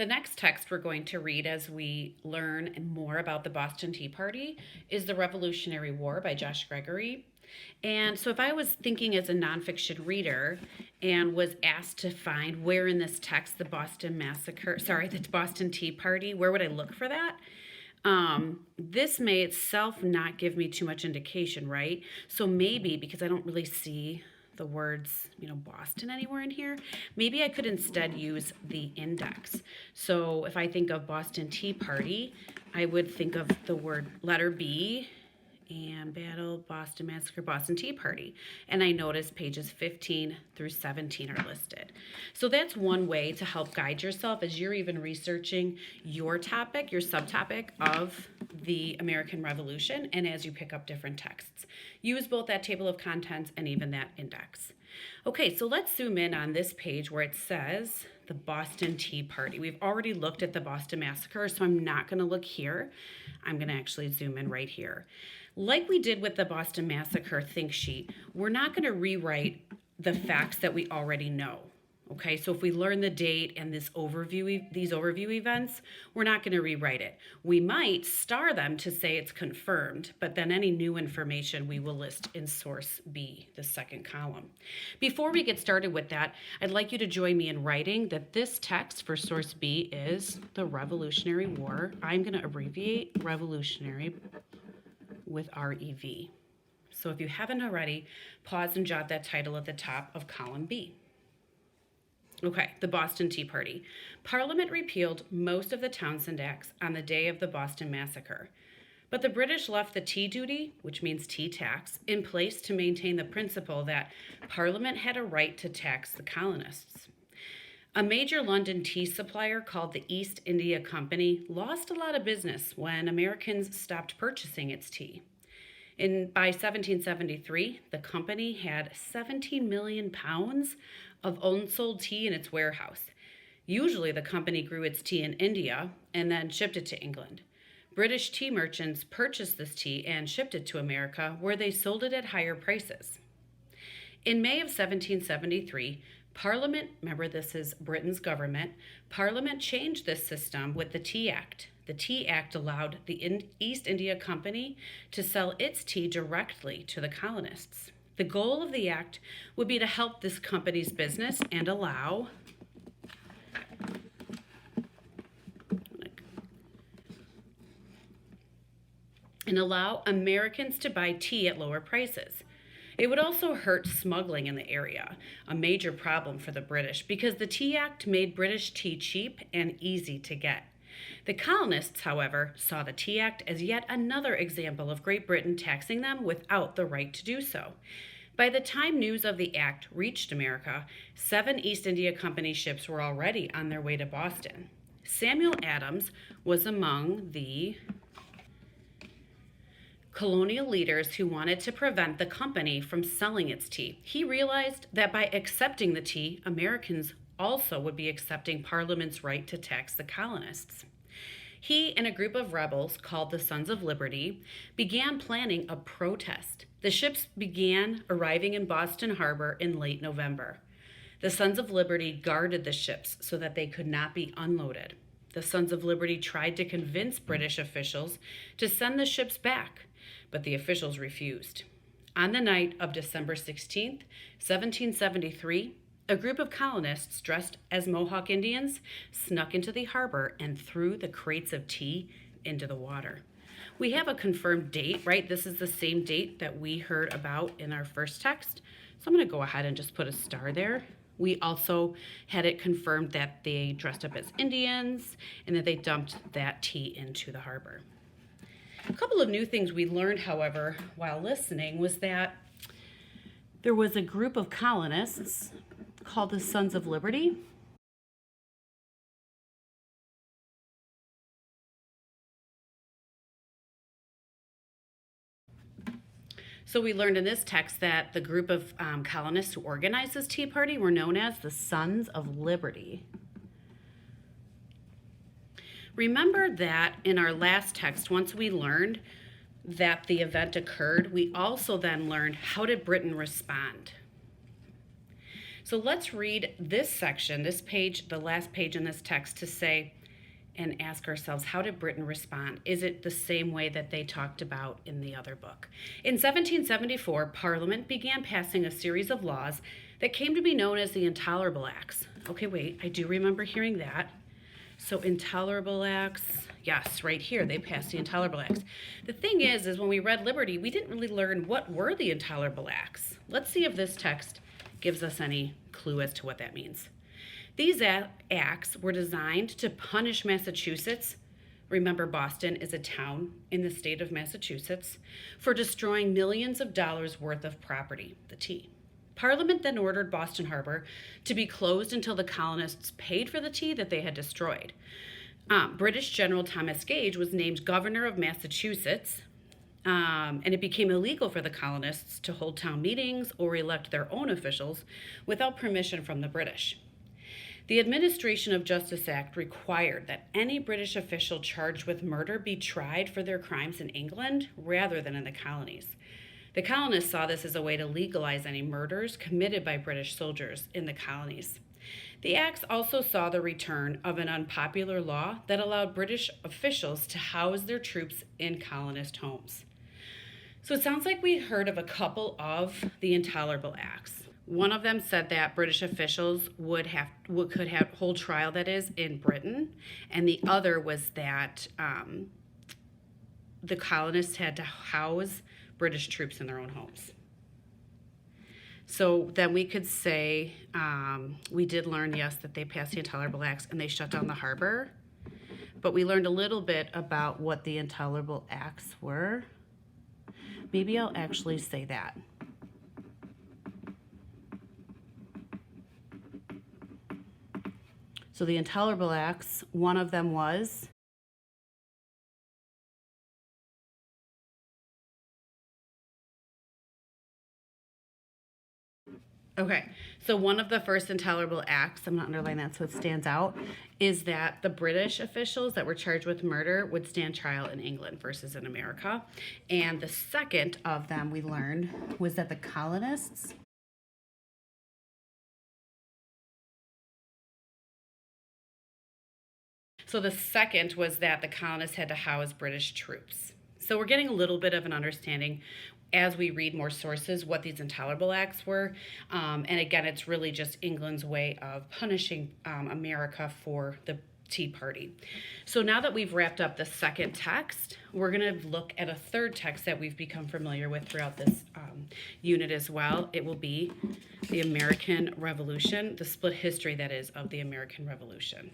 The next text we're going to read as we learn more about the Boston Tea Party is The Revolutionary War by Josh Gregory. And so if I was thinking as a nonfiction reader and was asked to find where in this text the Boston Tea Party, where would I look for that? This may itself not give me too much indication, right? So maybe, because I don't really see the words, Boston anywhere in here, maybe I could instead use the index. So if I think of Boston Tea Party, I would think of the word letter B and battle, Boston Massacre, Boston Tea Party. And I notice pages 15 through 17 are listed. So that's one way to help guide yourself as you're even researching your topic, your subtopic of the American Revolution, and as you pick up different texts. Use both that table of contents and even that index. Okay, so let's zoom in on this page where it says the Boston Tea Party. We've already looked at the Boston Massacre, so I'm not going to look here. I'm going to actually zoom in right here. Like we did with the Boston Massacre think sheet, we're not going to rewrite the facts that we already know. Okay, so if we learn the date and these overview events, we're not going to rewrite it. We might star them to say it's confirmed, but then any new information we will list in source B, the second column. Before we get started with that, I'd like you to join me in writing that this text for source B is the Revolutionary War. I'm going to abbreviate Revolutionary with REV. So if you haven't already, pause and jot that title at the top of column B. Okay, the Boston Tea Party. Parliament repealed most of the Townshend Acts on the day of the Boston Massacre. But the British left the tea duty, which means tea tax, in place to maintain the principle that Parliament had a right to tax the colonists. A major London tea supplier called the East India Company lost a lot of business when Americans stopped purchasing its tea. By 1773, the company had 17 million pounds of unsold tea in its warehouse. Usually the company grew its tea in India and then shipped it to England. British tea merchants purchased this tea and shipped it to America, where they sold it at higher prices. In May of 1773, Parliament, remember this is Britain's government, Parliament changed this system with the Tea Act. The Tea Act allowed the East India Company to sell its tea directly to the colonists. The goal of the act would be to help this company's business and allow Americans to buy tea at lower prices. It would also hurt smuggling in the area, a major problem for the British because the Tea Act made British tea cheap and easy to get. The colonists, however, saw the Tea Act as yet another example of Great Britain taxing them without the right to do so. By the time news of the act reached America, 7 East India Company ships were already on their way to Boston. Samuel Adams was among the colonial leaders who wanted to prevent the company from selling its tea. He realized that by accepting the tea, Americans also would be accepting Parliament's right to tax the colonists. He and a group of rebels called the Sons of Liberty began planning a protest. The ships began arriving in Boston Harbor in late November. The Sons of Liberty guarded the ships so that they could not be unloaded. The Sons of Liberty tried to convince British officials to send the ships back, but the officials refused. On the night of December 16th, 1773, a group of colonists dressed as Mohawk Indians snuck into the harbor and threw the crates of tea into the water. We have a confirmed date, right? This is the same date that we heard about in our first text. So I'm going to go ahead and just put a star there. We also had it confirmed that they dressed up as Indians and that they dumped that tea into the harbor. A couple of new things we learned, however, while listening was that there was a group of colonists called the Sons of Liberty. So we learned in this text that the group of colonists who organized this Tea Party were known as the Sons of Liberty. Remember that in our last text, once we learned that the event occurred, we also then learned how did Britain respond. So let's read this section, this page, the last page in this text, to say and ask ourselves, how did Britain respond? Is it the same way that they talked about in the other book? In 1774, Parliament began passing a series of laws that came to be known as the Intolerable Acts. Okay, wait, I do remember hearing that. So Intolerable Acts, yes, right here, they passed the Intolerable Acts. The thing is when we read Liberty, we didn't really learn what were the Intolerable Acts. Let's see if this text gives us any clue as to what that means. These acts were designed to punish Massachusetts. Remember, Boston is a town in the state of Massachusetts, for destroying millions of dollars worth of property, the tea. Parliament then ordered Boston Harbor to be closed until the colonists paid for the tea that they had destroyed. British General Thomas Gage was named governor of Massachusetts, and it became illegal for the colonists to hold town meetings or elect their own officials without permission from the British. The Administration of Justice Act required that any British official charged with murder be tried for their crimes in England rather than in the colonies. The colonists saw this as a way to legalize any murders committed by British soldiers in the colonies. The acts also saw the return of an unpopular law that allowed British officials to house their troops in colonist homes. So it sounds like we heard of a couple of the Intolerable Acts. One of them said that British officials could hold trial, that is, in Britain, and the other was that the colonists had to house British troops in their own homes. So then we could say we did learn, yes, that they passed the Intolerable Acts and they shut down the harbor, but we learned a little bit about what the Intolerable Acts were. Maybe I'll actually say that. So the Intolerable Acts, one of them was okay, so one of the first Intolerable Acts, I'm going to underline that so it stands out, is that the British officials that were charged with murder would stand trial in England versus in America. And the second of them we learned was that the colonists So the second was that the colonists had to house British troops. So we're getting a little bit of an understanding as we read more sources what these Intolerable Acts were. And again, it's really just England's way of punishing America for the Tea Party. So now that we've wrapped up the second text, we're going to look at a third text that we've become familiar with throughout this unit as well. It will be the American Revolution, the split history, that is, of the American Revolution.